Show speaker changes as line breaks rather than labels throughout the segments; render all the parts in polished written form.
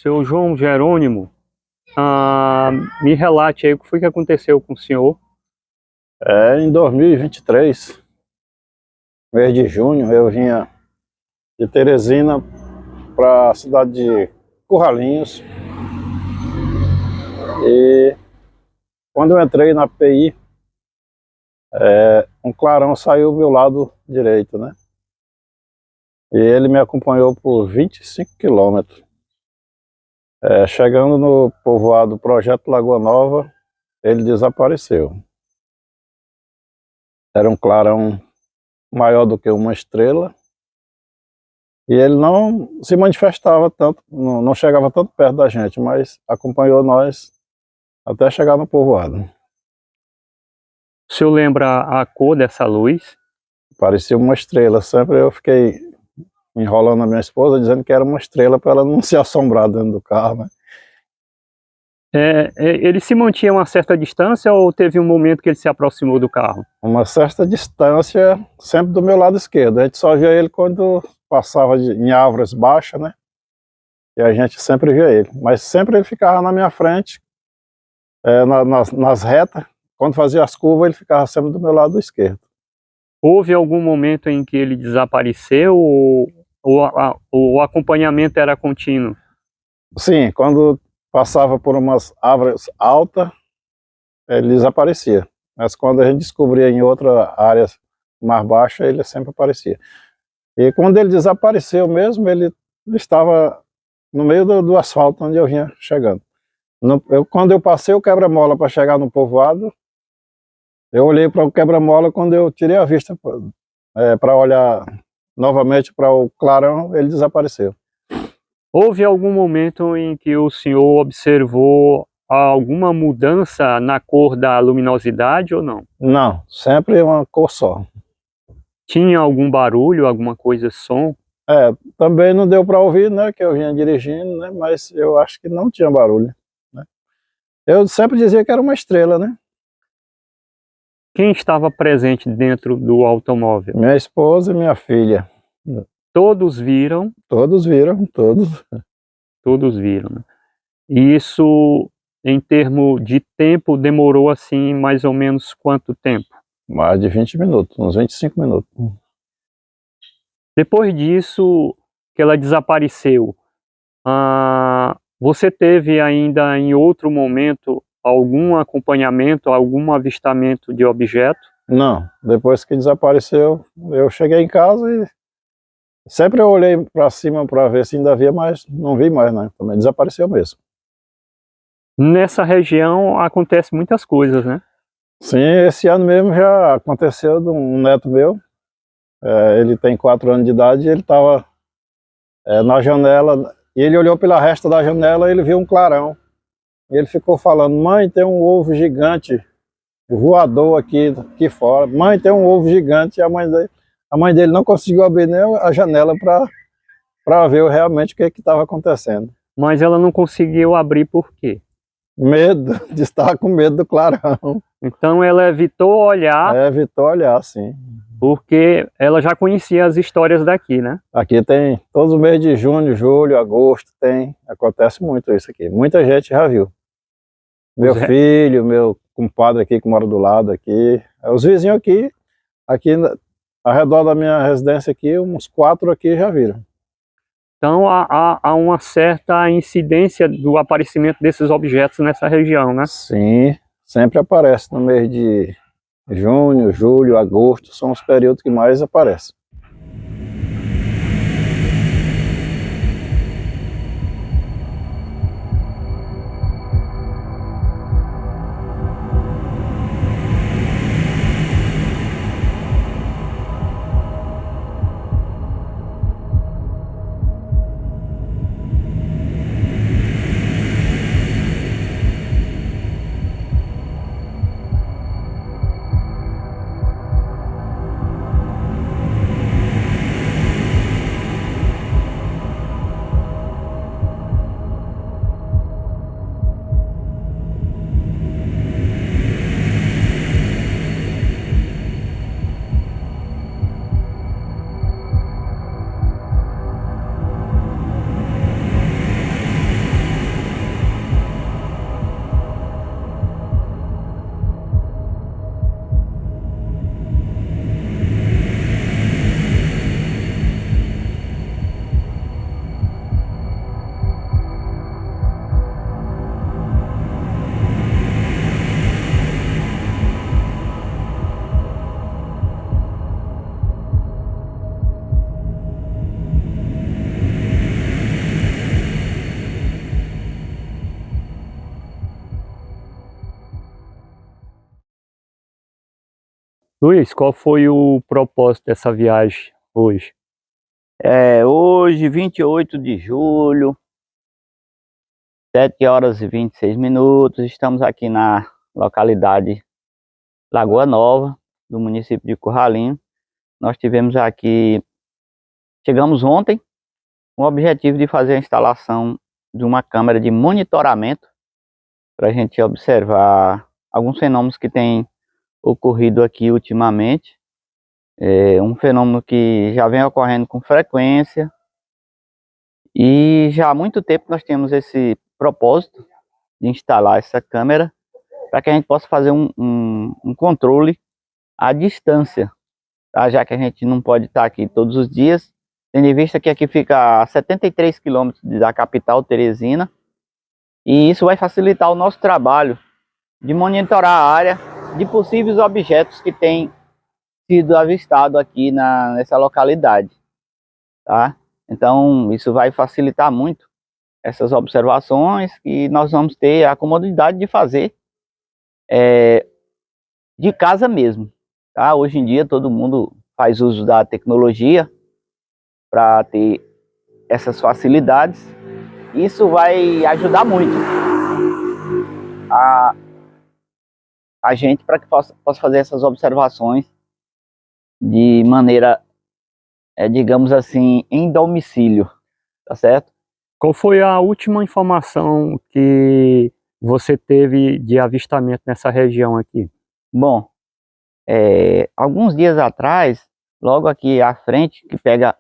Seu João Jerônimo, me relate aí o que foi que aconteceu com o senhor.
Em 2023, mês de junho, eu vinha de Teresina para a cidade de Curralinhos. E quando eu entrei na PI, um clarão saiu do meu lado direito, né? E ele me acompanhou por 25 quilômetros. Chegando no povoado Projeto Lagoa Nova, ele desapareceu. Era um clarão maior do que uma estrela. E ele não se manifestava tanto, não chegava tanto perto da gente, mas acompanhou nós até chegar no povoado.
O senhor lembra a cor dessa luz?
Parecia uma estrela. Sempre eu fiquei enrolando a minha esposa, dizendo que era uma estrela para ela não se assombrar dentro do carro, né?
Ele se mantinha a uma certa distância ou teve um momento que ele se aproximou do carro?
Uma certa distância, sempre do meu lado esquerdo. A gente só via ele quando passava em árvores baixas, né? E a gente sempre via ele. Mas sempre ele ficava na minha frente, nas retas. Quando fazia as curvas, ele ficava sempre do meu lado esquerdo.
Houve algum momento em que ele desapareceu ou o acompanhamento era contínuo?
Sim, quando passava por umas árvores altas, ele desaparecia. Mas quando a gente descobria em outra área mais baixa, ele sempre aparecia. E quando ele desapareceu mesmo, ele estava no meio do asfalto onde eu vinha chegando. Quando eu passei o quebra-mola para chegar no povoado, eu olhei para o quebra-mola. Quando eu tirei a vista para olhar novamente para o clarão, ele desapareceu.
Houve algum momento em que o senhor observou alguma mudança na cor da luminosidade ou não?
Não, sempre uma cor só.
Tinha algum barulho, alguma coisa, som?
Também não deu para ouvir, né, que eu vinha dirigindo, né, mas eu acho que não tinha barulho, né. Eu sempre dizia que era uma estrela, né.
Quem estava presente dentro do automóvel?
Minha esposa e minha filha.
Todos viram?
Todos viram, todos.
Todos viram, né? E isso, em termos de tempo, demorou assim mais ou menos quanto tempo?
Mais de 20 minutos, uns 25 minutos.
Depois disso, que ela desapareceu, você teve ainda em outro momento algum acompanhamento, algum avistamento de objeto?
Não, depois que desapareceu, eu cheguei em casa e sempre eu olhei para cima para ver se ainda havia, mas não vi mais, né, também desapareceu mesmo.
Nessa região acontece muitas coisas, né?
Sim, esse ano mesmo já aconteceu de um neto meu. Ele tem 4 anos de idade e ele estava na janela, e ele olhou pela resta da janela e ele viu um clarão. E ele ficou falando: mãe, tem um ovo gigante voador aqui fora. Mãe, tem um ovo gigante. E a mãe dele não conseguiu abrir nem a janela para ver realmente o que estava acontecendo.
Mas ela não conseguiu abrir por quê?
Medo, de estar com medo do clarão.
Então ela evitou olhar.
Evitou olhar, sim.
Porque ela já conhecia as histórias daqui, né?
Aqui tem, todos os meses de junho, julho, agosto, acontece muito isso aqui. Muita gente já viu. Meu filho, meu compadre aqui que mora do lado aqui, os vizinhos aqui ao redor da minha residência aqui, uns 4 aqui já viram.
Então há uma certa incidência do aparecimento desses objetos nessa região, né?
Sim, sempre aparece no mês de junho, julho, agosto, são os períodos que mais aparecem.
Luiz, qual foi o propósito dessa viagem hoje?
Hoje, 28 de julho, 7 horas e 26 minutos, estamos aqui na localidade Lagoa Nova, do município de Curralinho. Nós chegamos ontem com o objetivo de fazer a instalação de uma câmera de monitoramento para a gente observar alguns fenômenos que têm ocorrido aqui ultimamente. Um fenômeno que já vem ocorrendo com frequência e já há muito tempo nós temos esse propósito de instalar essa câmera para que a gente possa fazer um controle à distância, tá? Já que a gente não pode estar aqui todos os dias, tendo em vista que aqui fica a 73 quilômetros da capital Teresina, e isso vai facilitar o nosso trabalho de monitorar a área de possíveis objetos que têm sido avistados aqui nessa localidade, tá? Então isso vai facilitar muito essas observações que nós vamos ter a comodidade de fazer de casa mesmo, tá? Hoje em dia todo mundo faz uso da tecnologia para ter essas facilidades. Isso vai ajudar muito a gente para que possa fazer essas observações de maneira, digamos assim, em domicílio, tá certo?
Qual foi a última informação que você teve de avistamento nessa região aqui?
Bom, alguns dias atrás, logo aqui à frente, que pega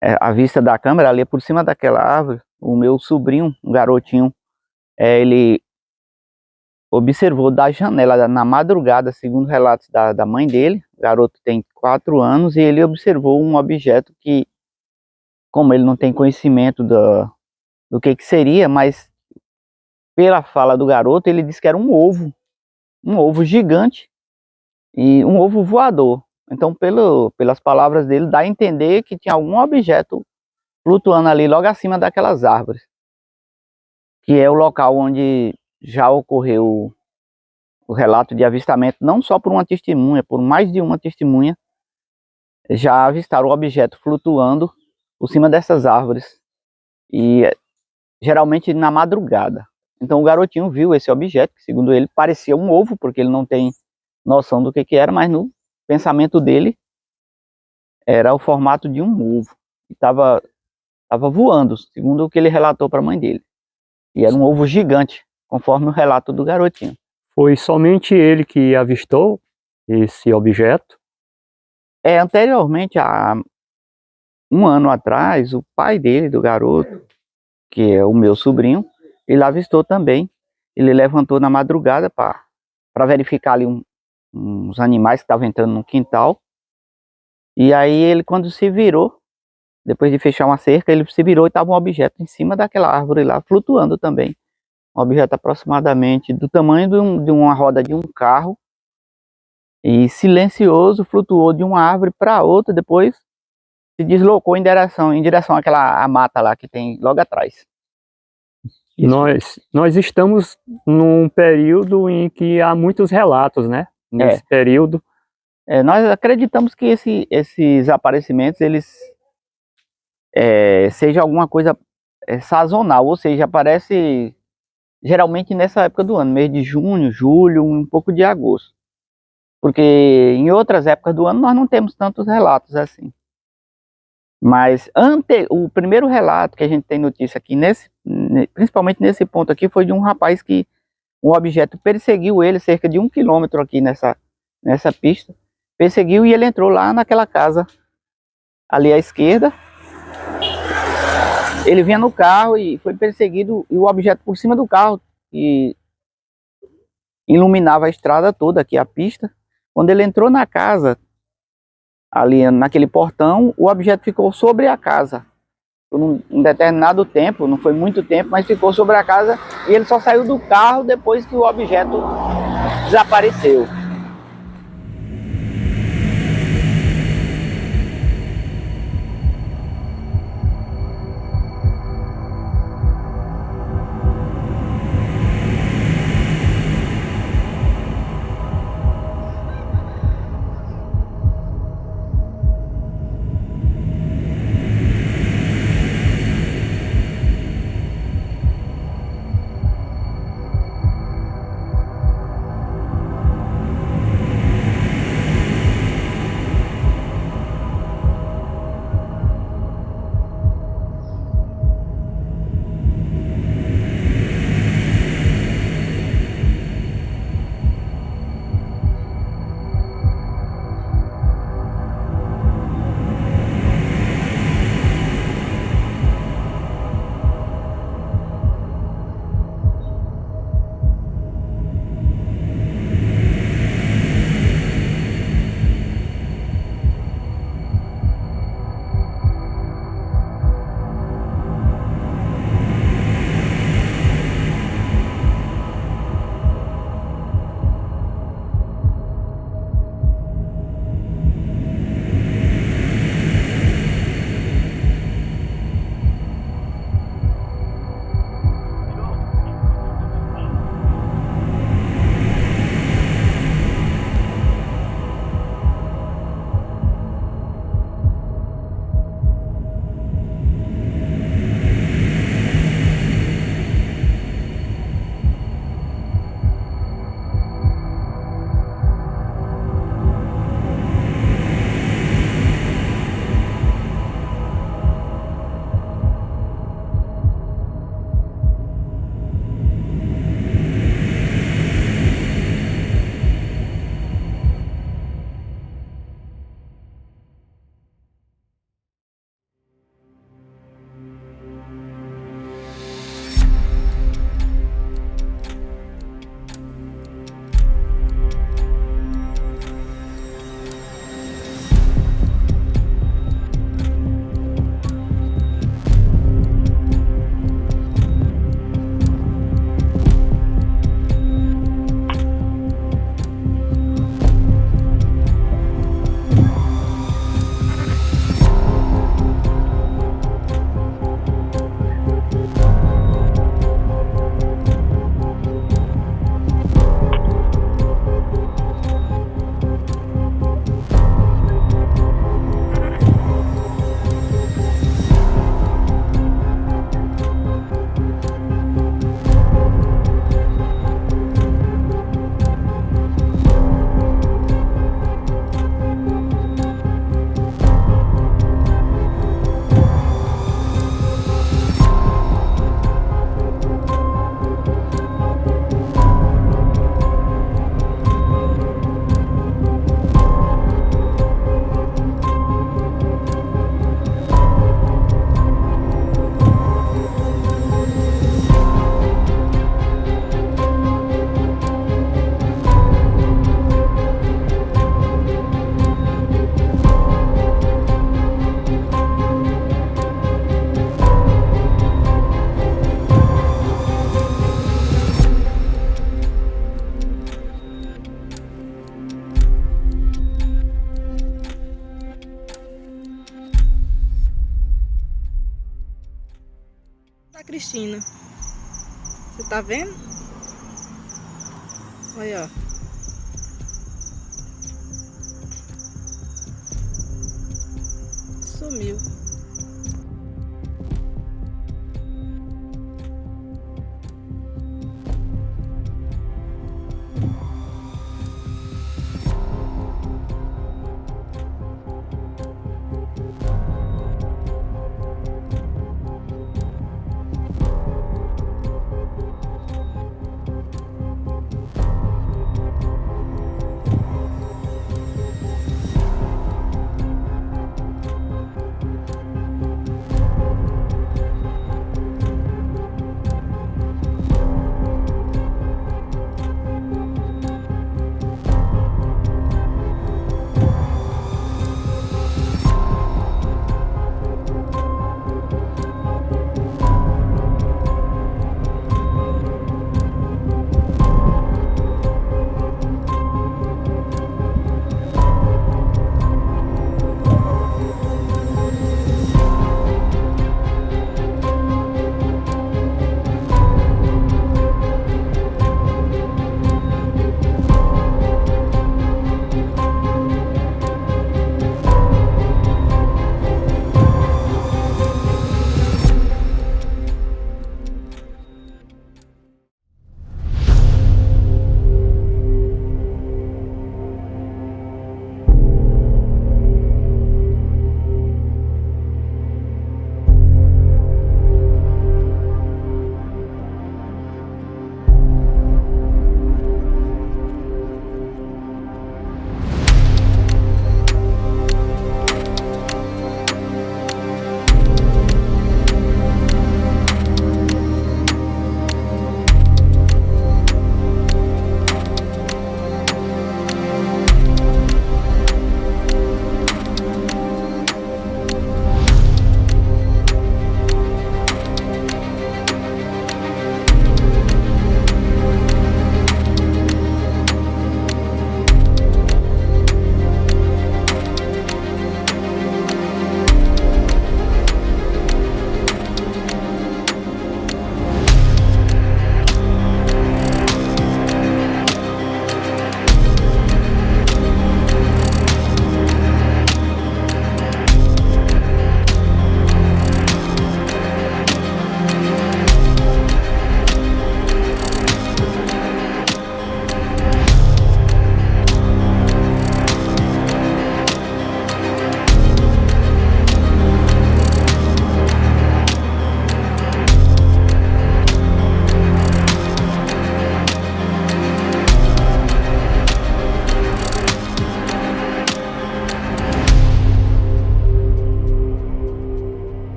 a vista da câmera, ali por cima daquela árvore, o meu sobrinho, um garotinho, ele observou da janela na madrugada, segundo relatos da mãe dele. O garoto tem 4 anos e ele observou um objeto que, como ele não tem conhecimento do que seria, mas pela fala do garoto, ele disse que era um ovo gigante e um ovo voador. Então, pelas palavras dele, dá a entender que tinha algum objeto flutuando ali logo acima daquelas árvores, que é o local onde já ocorreu o relato de avistamento, não só por uma testemunha, por mais de uma testemunha, já avistaram o objeto flutuando por cima dessas árvores, e geralmente na madrugada. Então o garotinho viu esse objeto, que segundo ele parecia um ovo, porque ele não tem noção do que era, mas no pensamento dele era o formato de um ovo, e estava voando, segundo o que ele relatou para a mãe dele. E era um ovo gigante, conforme o relato do garotinho.
Foi somente ele que avistou esse objeto?
Anteriormente, há um ano atrás, o pai dele, do garoto, que é o meu sobrinho, ele avistou também. Ele levantou na madrugada para verificar ali uns animais que estavam entrando no quintal. E aí ele, quando se virou, depois de fechar uma cerca, ele se virou e estava um objeto em cima daquela árvore lá, flutuando também. Um objeto aproximadamente do tamanho de uma roda de um carro, e silencioso, flutuou de uma árvore para outra, depois se deslocou em direção àquela mata lá que tem logo atrás.
Nós estamos num período em que há muitos relatos, né? Nesse período.
Nós acreditamos que esses aparecimentos, eles seja alguma coisa sazonal, ou seja, aparece geralmente nessa época do ano, mês de junho, julho, um pouco de agosto. Porque em outras épocas do ano nós não temos tantos relatos assim. Mas o primeiro relato que a gente tem notícia aqui, principalmente nesse ponto aqui, foi de um rapaz que um objeto perseguiu ele cerca de 1 quilômetro aqui nessa pista. Perseguiu e ele entrou lá naquela casa ali à esquerda. Ele vinha no carro e foi perseguido, e o objeto por cima do carro, que iluminava a estrada toda aqui, a pista. Quando ele entrou na casa, ali naquele portão, o objeto ficou sobre a casa por um determinado tempo, não foi muito tempo, mas ficou sobre a casa, e ele só saiu do carro depois que o objeto desapareceu.
Da Cristina. Você tá vendo? Olha, ó. Sumiu.